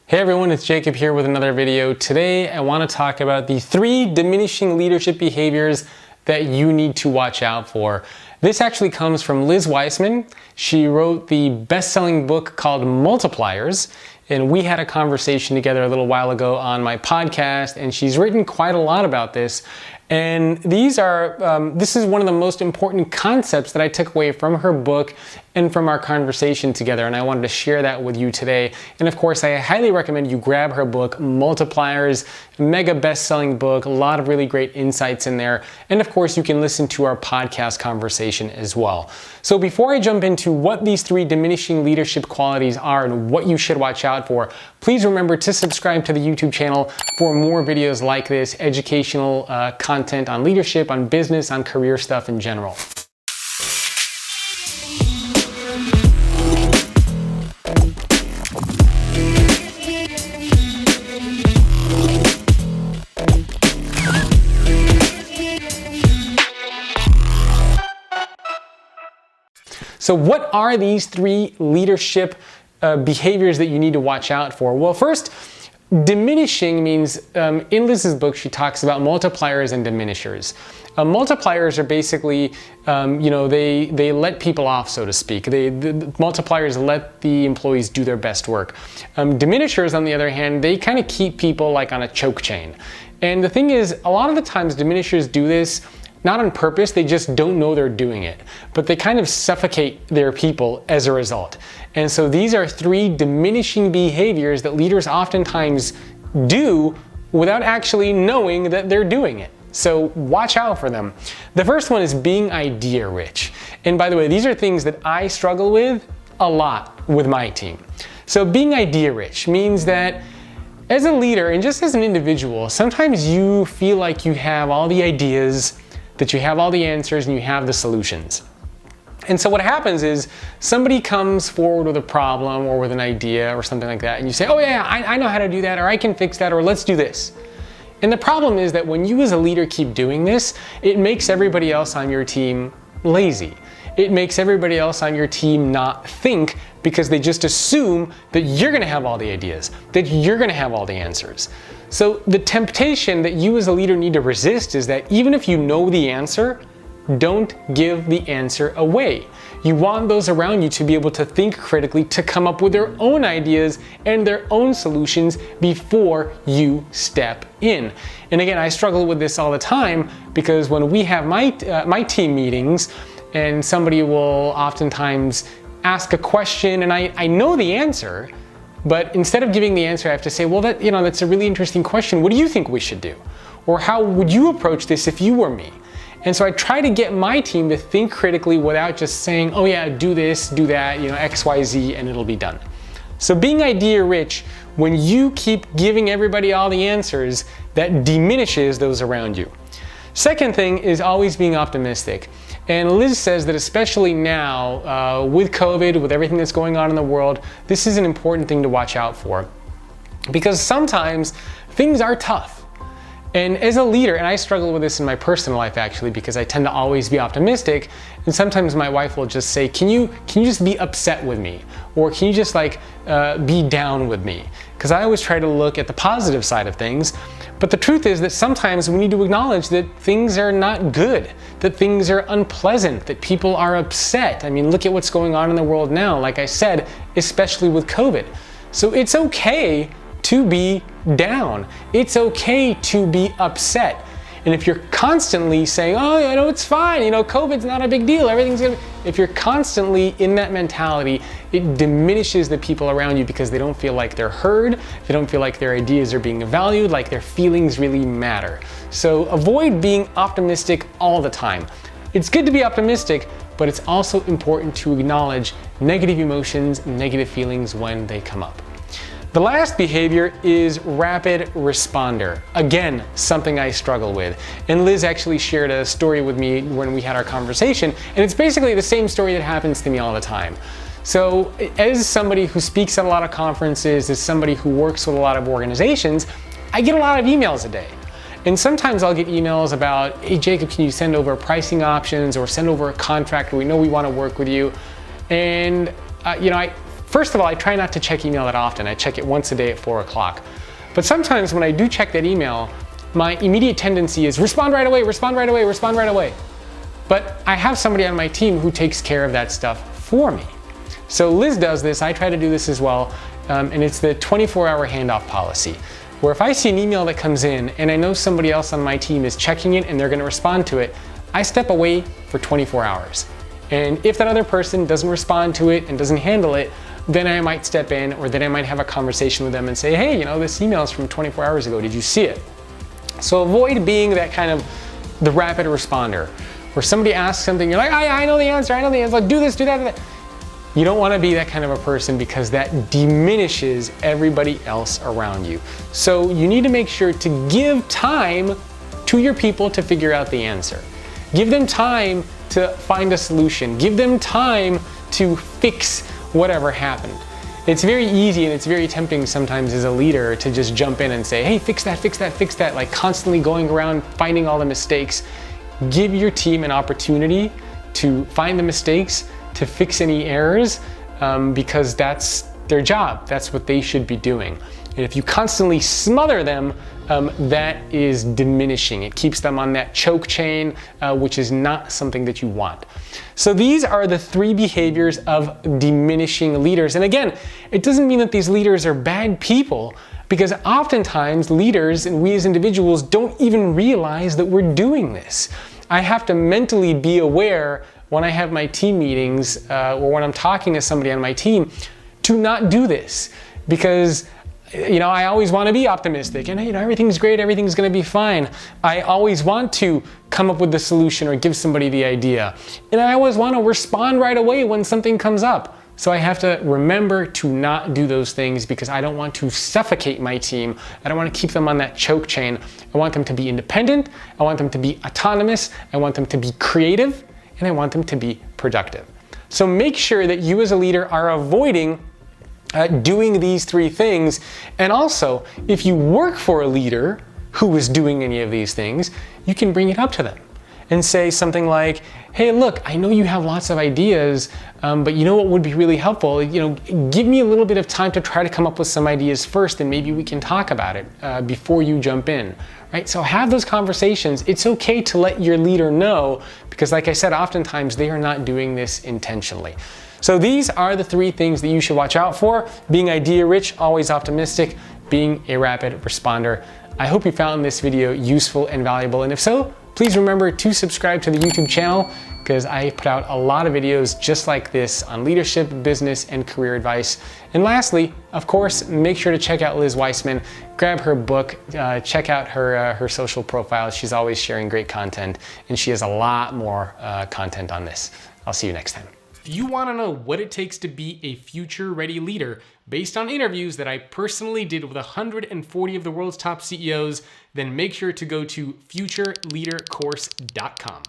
Hey everyone, it's Jacob here with another video. Today I want to talk about the 3 diminishing leadership behaviors that you need to watch out for. This actually comes from Liz Wiseman. She wrote the best-selling book called Multipliers, and we had a conversation together a little while ago on my podcast, and she's written quite a lot about this. And this is one of the most important concepts that I took away from her book and from our conversation together, and I wanted to share that with you today. And of course, I highly recommend you grab her book, Multipliers, mega best-selling book, a lot of really great insights in there. And of course, you can listen to our podcast conversation as well. So before I jump into what these 3 diminishing leadership qualities are and what you should watch out for, please remember to subscribe to the YouTube channel for more videos like this, educational content on leadership, on business, on career stuff in general. So what are these 3 leadership behaviors that you need to watch out for? Well, first, diminishing means, in Liz's book, she talks about multipliers and diminishers. Multipliers are basically, they let people off, so to speak. The multipliers let the employees do their best work. Diminishers, on the other hand, they kind of keep people like on a choke chain. And the thing is, a lot of the times diminishers do this not on purpose, they just don't know they're doing it, but they kind of suffocate their people as a result. And so these are 3 diminishing behaviors that leaders oftentimes do without actually knowing that they're doing it. So watch out for them. The first one is being idea rich. And by the way, these are things that I struggle with a lot with my team. So being idea rich means that as a leader and just as an individual, sometimes you feel like you have all the ideas, that you have all the answers and you have the solutions. And so what happens is somebody comes forward with a problem or with an idea or something like that, and you say, oh yeah, I know how to do that, or I can fix that, or let's do this. And the problem is that when you as a leader keep doing this, it makes everybody else on your team lazy. It makes everybody else on your team not think, because they just assume that you're gonna have all the ideas, that you're gonna have all the answers. So the temptation that you as a leader need to resist is that even if you know the answer, don't give the answer away. You want those around you to be able to think critically, to come up with their own ideas and their own solutions before you step in. And again, I struggle with this all the time, because when we have my team meetings and somebody will oftentimes ask a question and I know the answer, but instead of giving the answer, I have to say, well, that's a really interesting question. What do you think we should do? Or how would you approach this if you were me? And so I try to get my team to think critically without just saying, oh yeah, do this, do that, X, Y, Z, and it'll be done. So being idea rich, when you keep giving everybody all the answers, that diminishes those around you. Second thing is always being optimistic. And Liz says that especially now, with COVID, with everything that's going on in the world, this is an important thing to watch out for. Because sometimes things are tough. And as a leader, and I struggle with this in my personal life actually, because I tend to always be optimistic, and sometimes my wife will just say, can you just be upset with me? Or can you just be down with me? Because I always try to look at the positive side of things. But the truth is that sometimes we need to acknowledge that things are not good, that things are unpleasant, that people are upset. I mean, look at what's going on in the world now, like I said, especially with COVID. So it's okay to be down. It's okay to be upset. And if you're constantly saying, oh, it's fine, COVID's not a big deal, everything's good. If you're constantly in that mentality, it diminishes the people around you, because they don't feel like they're heard, they don't feel like their ideas are being valued, like their feelings really matter. So avoid being optimistic all the time. It's good to be optimistic, but it's also important to acknowledge negative emotions, negative feelings when they come up. The last behavior is rapid responder. Again, something I struggle with. And Liz actually shared a story with me when we had our conversation, and it's basically the same story that happens to me all the time. So as somebody who speaks at a lot of conferences, as somebody who works with a lot of organizations, I get a lot of emails a day. And sometimes I'll get emails about, hey Jacob, can you send over pricing options or send over a contract? We know we want to work with you. And First of all, I try not to check email that often. I check it once a day at 4 o'clock. But sometimes when I do check that email, my immediate tendency is respond right away, respond right away, respond right away. But I have somebody on my team who takes care of that stuff for me. So Liz does this, I try to do this as well, and it's the 24-hour handoff policy, where if I see an email that comes in and I know somebody else on my team is checking it and they're gonna respond to it, I step away for 24 hours. And if that other person doesn't respond to it and doesn't handle it, then I might step in, or then I might have a conversation with them and say, hey, this email is from 24 hours ago, did you see it? So avoid being that kind of the rapid responder, where somebody asks something, you're like, I know the answer, like, do this, do that, do that. You don't want to be that kind of a person, because that diminishes everybody else around you. So you need to make sure to give time to your people to figure out the answer. Give them time to find a solution. Give them time to fix whatever happened. It's very easy and it's very tempting sometimes as a leader to just jump in and say, hey, fix that, fix that, fix that, like constantly going around finding all the mistakes. Give your team an opportunity to find the mistakes, to fix any errors, because that's their job. That's what they should be doing. And if you constantly smother them, that is diminishing. It keeps them on that choke chain, which is not something that you want. So these are the 3 behaviors of diminishing leaders. And again, it doesn't mean that these leaders are bad people, because oftentimes leaders and we as individuals don't even realize that we're doing this. I have to mentally be aware when I have my team meetings or when I'm talking to somebody on my team to not do this, because I always want to be optimistic and everything's great, everything's going to be fine. I always want to come up with the solution or give somebody the idea. And I always want to respond right away when something comes up. So I have to remember to not do those things, because I don't want to suffocate my team. I don't want to keep them on that choke chain. I want them to be independent. I want them to be autonomous. I want them to be creative, and I want them to be productive. So make sure that you as a leader are avoiding doing these 3 things. And also, if you work for a leader who is doing any of these things, you can bring it up to them and say something like, hey, look, I know you have lots of ideas, but you know what would be really helpful? Give me a little bit of time to try to come up with some ideas first, and maybe we can talk about it before you jump in, right? So have those conversations. It's okay to let your leader know, because like I said, oftentimes they are not doing this intentionally. So these are the 3 things that you should watch out for: being idea rich, always optimistic, being a rapid responder. I hope you found this video useful and valuable, and if so, please remember to subscribe to the YouTube channel, because I put out a lot of videos just like this on leadership, business, and career advice. And lastly, of course, make sure to check out Liz Wiseman, grab her book, check out her social profiles. She's always sharing great content, and she has a lot more content on this. I'll see you next time. If you want to know what it takes to be a future-ready leader based on interviews that I personally did with 140 of the world's top CEOs, then make sure to go to futureleadercourse.com.